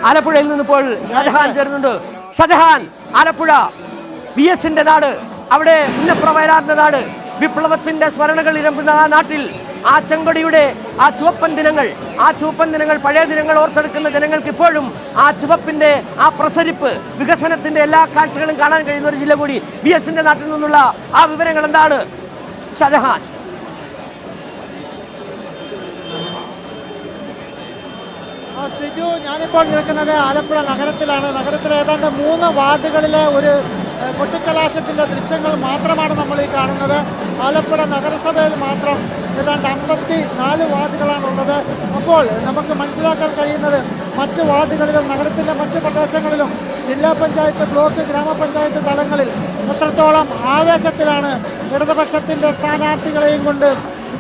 ആലപ്പുഴയിൽ നിന്ന് ഇപ്പോൾ ഷാജഹാൻ ചേരുന്നുണ്ട്. ഷാജഹാൻ, ആലപ്പുഴ VS-ന്റെ നാട്, അവിടെ ഉന്നപ്ര വയലാറിന്റെ നാട്, വിപ്ലവത്തിന്റെ സ്മരണകൾ ഇരമ്പുന്ന ആ നാട്ടിൽ ആ ചെങ്കൊടിയുടെ ആ ചുവപ്പൻ ദിനങ്ങൾ പഴയ ദിനങ്ങൾ ഓർത്തെടുക്കുന്ന ജനങ്ങൾക്ക് ഇപ്പോഴും ആ ചുവപ്പിന്റെ ആ പ്രസരിപ്പ്, വികസനത്തിന്റെ എല്ലാ കാഴ്ചകളും കാണാൻ കഴിയുന്ന ഒരു ജില്ല കൂടി VS-ന്റെ നാട്ടിൽ നിന്നുള്ള ആ വിവരങ്ങൾ എന്താണ് ഷാജഹാൻ? സിജു, ഞാനിപ്പോൾ നിൽക്കുന്നത് ആലപ്പുഴ നഗരത്തിലാണ്. നഗരത്തിലെ ഏതാണ്ട് 3 വാർഡുകളിലെ ഒരു കൊട്ടിക്കലാശത്തിൻ്റെ ദൃശ്യങ്ങൾ മാത്രമാണ് നമ്മൾ ഈ കാണുന്നത്. ആലപ്പുഴ നഗരസഭയിൽ മാത്രം ഏതാണ്ട് 54 വാർഡുകളാണുള്ളത്. അപ്പോൾ നമുക്ക് മനസ്സിലാക്കാൻ കഴിയുന്നത് മറ്റ് വാർഡുകളിലും നഗരത്തിൻ്റെ മറ്റ് പ്രദേശങ്ങളിലും ജില്ലാ പഞ്ചായത്ത്, ബ്ലോക്ക്, ഗ്രാമപഞ്ചായത്ത് തലങ്ങളിൽ എത്രത്തോളം ആവേശത്തിലാണ് ഇടതുപക്ഷത്തിൻ്റെ സ്ഥാനാർത്ഥികളെയും കൊണ്ട്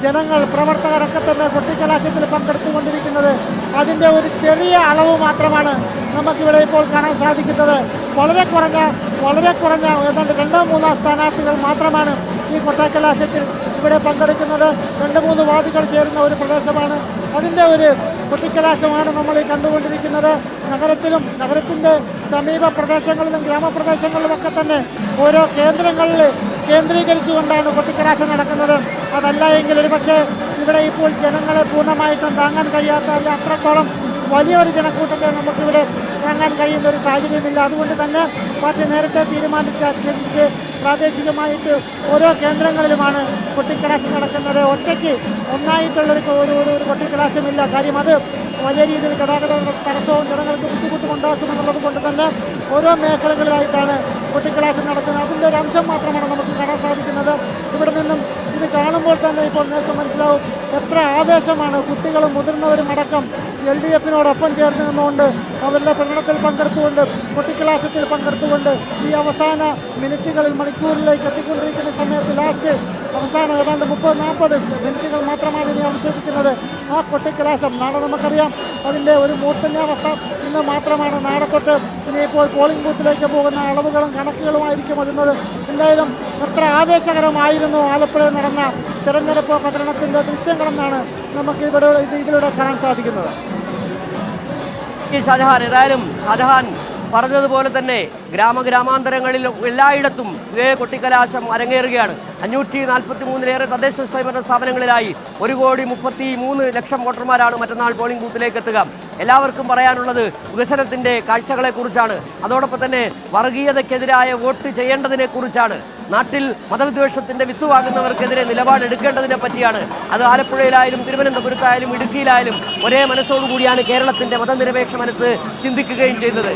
ജനങ്ങൾ, പ്രവർത്തകരൊക്കെ തന്നെ കൊട്ടിക്കലാശത്തിൽ പങ്കെടുത്തുകൊണ്ടിരിക്കുന്നത്. അതിൻ്റെ ഒരു ചെറിയ അളവ് മാത്രമാണ് നമുക്കിവിടെ ഇപ്പോൾ കാണാൻ സാധിക്കുന്നത്. വളരെ കുറഞ്ഞ ഏതാണ്ട് 2-3 സ്ഥാനാർത്ഥികൾ മാത്രമാണ് ഈ കൊട്ടിക്കലാശത്തിൽ ഇവിടെ പങ്കെടുക്കുന്നത്. 2-3 വാർഡുകൾ ചേരുന്ന ഒരു പ്രദേശമാണ്. അതിൻ്റെ ഒരു കൊട്ടിക്കലാശമാണ് നമ്മൾ ഈ കണ്ടുകൊണ്ടിരിക്കുന്നത്. നഗരത്തിലും നഗരത്തിൻ്റെ സമീപ പ്രദേശങ്ങളിലും ഗ്രാമപ്രദേശങ്ങളിലുമൊക്കെ തന്നെ ഓരോ കേന്ദ്രങ്ങളിൽ കേന്ദ്രീകരിച്ചുകൊണ്ടാണ് കൊട്ടിക്കലാശം നടക്കുന്നത്. അതല്ല എങ്കിൽ ഒരുപക്ഷെ ഇവിടെ ഇപ്പോൾ ജനങ്ങളെ പൂർണ്ണമായിട്ടും താങ്ങാൻ കഴിയാത്ത, അത്രത്തോളം വലിയൊരു ജനക്കൂട്ടത്തെ നമുക്കിവിടെ താങ്ങാൻ കഴിയുന്ന ഒരു സാഹചര്യമില്ല. അതുകൊണ്ട് തന്നെ പാർട്ടി നേരത്തെ തീരുമാനിച്ച പ്രാദേശികമായിട്ട് ഓരോ കേന്ദ്രങ്ങളിലുമാണ് കൊട്ടിക്കലാശം നടക്കുന്നത്. ഒറ്റയ്ക്ക് ഒന്നായിട്ടുള്ളൊരു കൊട്ടിക്കലാശമില്ല. കാര്യം അത് വലിയ രീതിയിൽ ഗതാഗത തടസ്സവും ജനങ്ങൾക്ക് ബുദ്ധിമുട്ടും ഉണ്ടാക്കുമെന്നുള്ളത് കൊണ്ട് തന്നെ ഓരോ മേഖലകളിലായിട്ടാണ് കൊട്ടിക്കലാശം നടക്കുന്നത്. അതിൻ്റെ ഒരു അംശം മാത്രമാണ് നമുക്ക് കാണാൻ സാധിക്കുന്നത്. ഇവിടെ നിന്നും ഇത് കാണുമ്പോൾ തന്നെ ഇപ്പോൾ നേരത്തെ മനസ്സിലാവും എത്ര ആവേശമാണ് കുട്ടികളും മുതിർന്നവരും അടക്കം LDF-നോടൊപ്പം ചേർന്ന് നിന്നുകൊണ്ട് അവരുടെ പ്രകടനത്തിൽ പങ്കെടുത്തുകൊണ്ട് കൊട്ടിക്കലാശത്തിൽ പങ്കെടുത്തുകൊണ്ട് ഈ അവസാന മിനിറ്റുകളിൽ, മണിക്കൂറിലേക്ക് എത്തിക്കൊണ്ടിരിക്കുന്ന സമയത്ത് ലാസ്റ്റ് അവസാനം ഏതാണ്ട് 30-40 മിനിറ്റുകൾ മാത്രമാണ് ഇനി അവശേഷിക്കുന്നത്. ആ കൊട്ടിക്കലാശം നാളെ നമുക്കറിയാം അതിൻ്റെ ഒരു മൂർധന്യാവസ്ഥ ഇന്ന് മാത്രമാണ്. നാളെ തൊട്ട് ഇനിയിപ്പോൾ പോളിംഗ് ബൂത്തിലേക്ക് പോകുന്ന അളവുകളും കണക്കുകളുമായിരിക്കും വരുന്നത്. എന്തായാലും എത്ര ആവേശകരമായിരുന്നു ആലപ്പുഴയിൽ നടന്ന തെരഞ്ഞെടുപ്പ് പ്രചരണത്തിൻ്റെ ദൃശ്യങ്ങളെന്നാണ് നമുക്ക് ഇതിലൂടെ കാണാൻ സാധിക്കുന്നത്. ഷാജഹാൻ പറഞ്ഞതുപോലെ തന്നെ ഗ്രാമാന്തരങ്ങളിൽ എല്ലായിടത്തും ഇതേ കൊട്ടിക്കലാശം അരങ്ങേറുകയാണ്. 543-ലേറെ തദ്ദേശ സ്വയംഭരണ സ്ഥാപനങ്ങളിലായി 1,33,00,000 വോട്ടർമാരാണ് മറ്റന്നാൾ പോളിംഗ് ബൂത്തിലേക്ക് എത്തുക. എല്ലാവർക്കും പറയാനുള്ളത് വികസനത്തിൻ്റെ കാഴ്ചകളെക്കുറിച്ചാണ്. അതോടൊപ്പം തന്നെ വർഗീയതയ്ക്കെതിരായ വോട്ട് ചെയ്യേണ്ടതിനെ കുറിച്ചാണ്. നാട്ടിൽ മതവിദ്വേഷത്തിൻ്റെ വിത്ത് വാങ്ങുന്നവർക്കെതിരെ നിലപാടെടുക്കേണ്ടതിനെ പറ്റിയാണ്. അത് ആലപ്പുഴയിലായാലും തിരുവനന്തപുരത്തായാലും ഇടുക്കിയിലായാലും ഒരേ മനസ്സോടുകൂടിയാണ് കേരളത്തിൻ്റെ മതനിരപേക്ഷ മനസ്സ് ചിന്തിക്കുകയും ചെയ്തത്.